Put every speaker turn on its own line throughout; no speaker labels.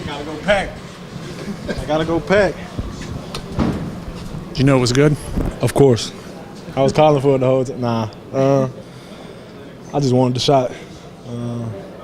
gotta go pack. I gotta go pack.
Did you know it was good?
Of course. I was calling for it the whole time. Nah. I just wanted the shot.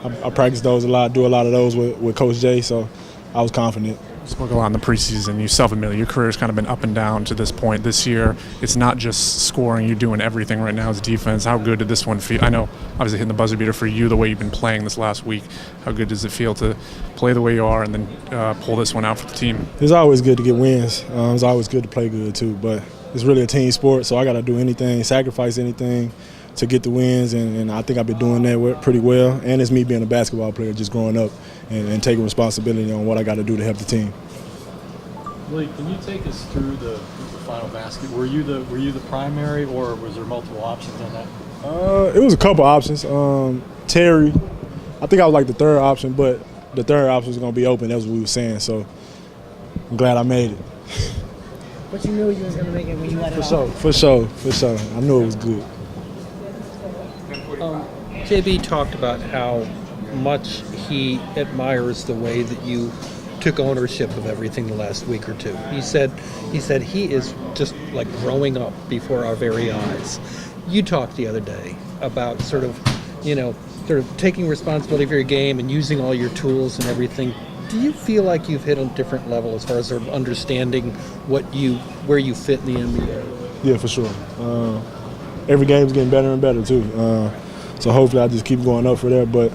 I practice those a lot, do a lot of those with Coach Jay, so I was confident.
You spoke a lot in the preseason. You self-admitted your career's kind of been up and down to this point. This year, it's not just scoring. You're doing everything right now as defense. How good did this one feel? I know, obviously, hitting the buzzer beater for you, the way you've been playing this last week. How good does it feel to play the way you are and then pull this one out for the team?
It's always good to get wins. It's always good to play good, too. But it's really a team sport, so I got to do anything, sacrifice anything to get the wins, and I think I've been doing that pretty well. And it's me being a basketball player, just growing up and taking responsibility on what I got to do to help the team.
Willie, can you take us through the final basket? Were you the primary, or was there multiple options on that?
It was a couple options. Terry, I think I was like the third option, but the third option was going to be open. That's what we were saying, so I'm glad I made it.
But you knew you was going to make it when you let it
out. For sure. I knew it was good.
JB talked about how much he admires the way that you took ownership of everything the last week or two. He said he is just like growing up before our very eyes. You talked the other day about sort of taking responsibility for your game and using all your tools and everything. Do you feel like you've hit a different level as far as sort of understanding where you fit in the NBA?
Yeah, for sure. Every game's getting better and better too. So hopefully I just keep going up for that. But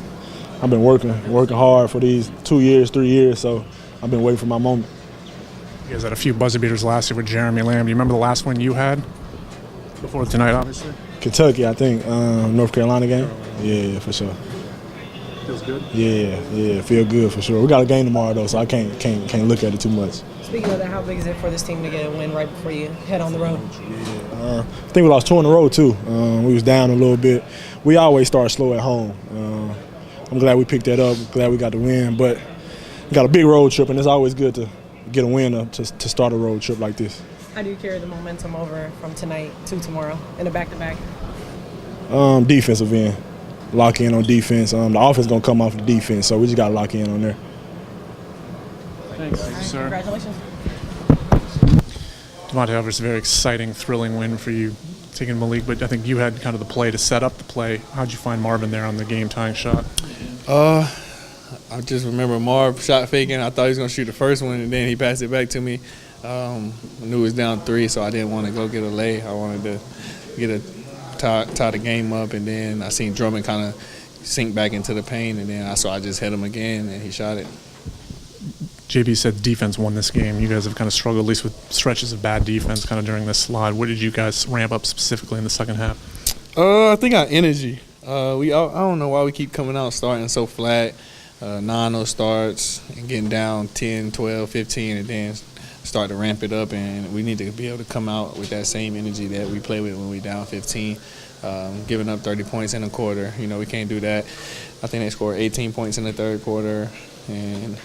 I've been working hard for these 2 years, 3 years. So I've been waiting for my moment.
You guys had a few buzzer beaters last year with Jeremy Lamb. Do you remember the last one you had before tonight, obviously?
Kentucky, I think. North Carolina game. Yeah, for sure.
Feels good?
Yeah, feel good for sure. We got a game tomorrow though, so I can't look at it too much.
Speaking of that, how big is it for this team to get a win right before you head on the road?
I think we lost 2 in a row too. We was down a little bit. We always start slow at home. I'm glad we picked that up. Glad we got the win, but we got a big road trip, and it's always good to get a win to start a road trip like this.
How do you carry the momentum over from tonight to tomorrow in a back-to-back?
Defensive end. Lock in on defense. The offense gonna come off the defense, so we just gotta lock in on there.
Thanks.
All right,
sir.
Congratulations.
Devontae, obviously a very exciting, thrilling win for you, taking Malik, but I think you had kind of the play to set up the play. How'd you find Marvin there on the game-tying shot?
I just remember Marv shot faking. I thought he was going to shoot the first one, and then he passed it back to me. I knew it was down 3, so I didn't want to go get a lay. I wanted to get tie the game up, and then I seen Drummond kind of sink back into the paint, and then I just hit him again, and he shot it.
JB said defense won this game. You guys have kind of struggled, at least with stretches of bad defense kind of during this slide. What did you guys ramp up specifically in the second half?
I think our energy. I don't know why we keep coming out starting so flat, 9-0 starts, and getting down 10, 12, 15, and then start to ramp it up. And we need to be able to come out with that same energy that we play with when we down 15, giving up 30 points in a quarter. We can't do that. I think they scored 18 points in the third quarter. And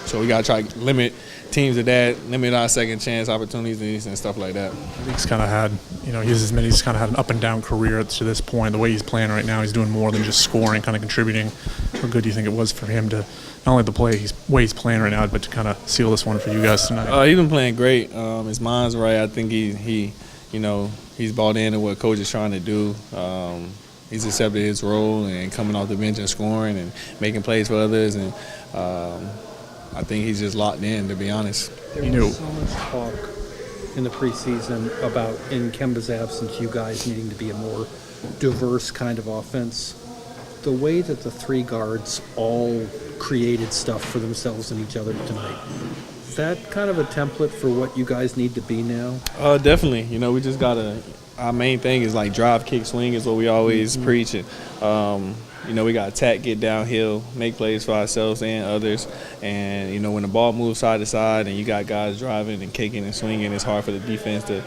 so we got to try to limit teams to that, limit our second chance opportunities and stuff like that.
He's kind of had, he's kind of had an up and down career to this point. The way he's playing right now, he's doing more than just scoring, kind of contributing. How good do you think it was for him to not only the way he's playing right now, but to kind of seal this one for you guys tonight?
He's been playing great. His mind's right. I think he's bought into what coach is trying to do. He's accepted his role and coming off the bench and scoring and making plays for others. And I think he's just locked in, to be honest.
There was so much talk in the preseason about, in Kemba's absence, you guys needing to be a more diverse kind of offense. The way that the 3 guards all created stuff for themselves and each other tonight, is that kind of a template for what you guys need to be now?
Definitely. We just got to – our main thing is like drive, kick, swing is what we always preach. And, we got to attack, get downhill, make plays for ourselves and others. And, when the ball moves side to side and you got guys driving and kicking and swinging, it's hard for the defense to,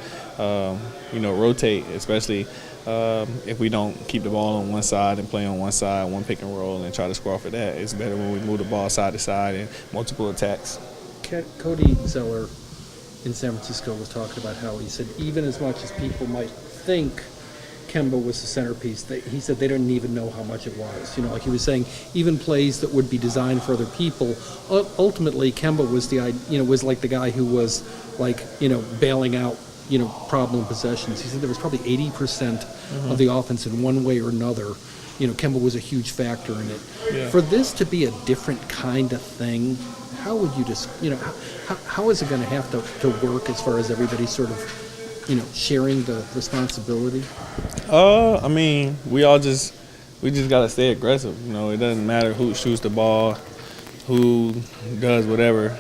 rotate, especially if we don't keep the ball on one side and play on one side, one pick and roll, and try to score for that. It's better when we move the ball side to side and multiple attacks.
Cody Zeller in San Francisco was talking about how he said even as much as people might think Kemba was the centerpiece, he said they didn't even know how much it was. You know, like he was saying, even plays that would be designed for other people, ultimately Kemba was was like the guy who was like, bailing out, problem possessions. He said there was probably 80% of the offense in one way or another. Kemba was a huge factor in it.
Yeah.
For this to be a different kind of thing, how would you just, how is it going to have to work as far as everybody sort of, sharing the responsibility?
I mean, we just gotta stay aggressive. It doesn't matter who shoots the ball, who does whatever.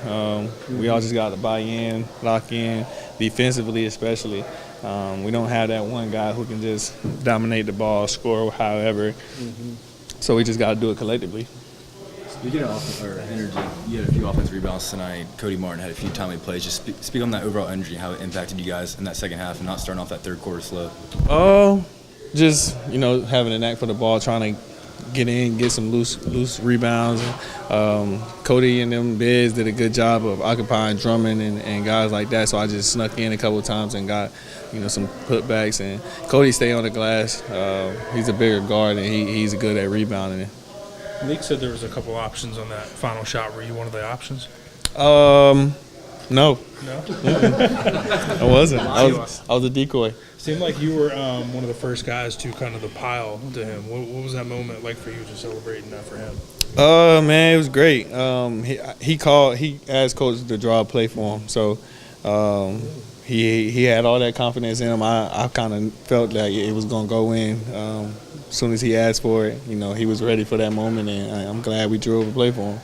We all just gotta buy in, lock in, defensively especially. We don't have that one guy who can just dominate the ball, score however. So we just gotta do it collectively.
Speaking of energy, you had a few offensive rebounds tonight. Cody Martin had a few timely plays. Just speak on that overall energy, how it impacted you guys in that second half and not starting off that third quarter slow.
Just having a knack for the ball, trying to get in, get some loose rebounds. Cody and them bigs did a good job of occupying Drummond and guys like that. So I just snuck in a couple of times and got some putbacks. And Cody stayed on the glass. He's a bigger guard and he's good at rebounding.
Nick said there was a couple options on that final shot. Were you one of the options?
No.
No?
I wasn't. I was a decoy.
Seemed like you were one of the first guys to kind of the pile to him. What was that moment like for you, just celebrating that for him?
Man, it was great. He asked coach to draw a play for him. So he had all that confidence in him. I kind of felt like it was going to go in. As soon as he asked for it, he was ready for that moment, and I'm glad we drew up a play for him.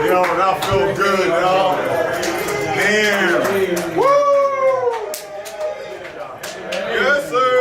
Yo, that feel good, y'all. Damn. Woo! Yes, sir.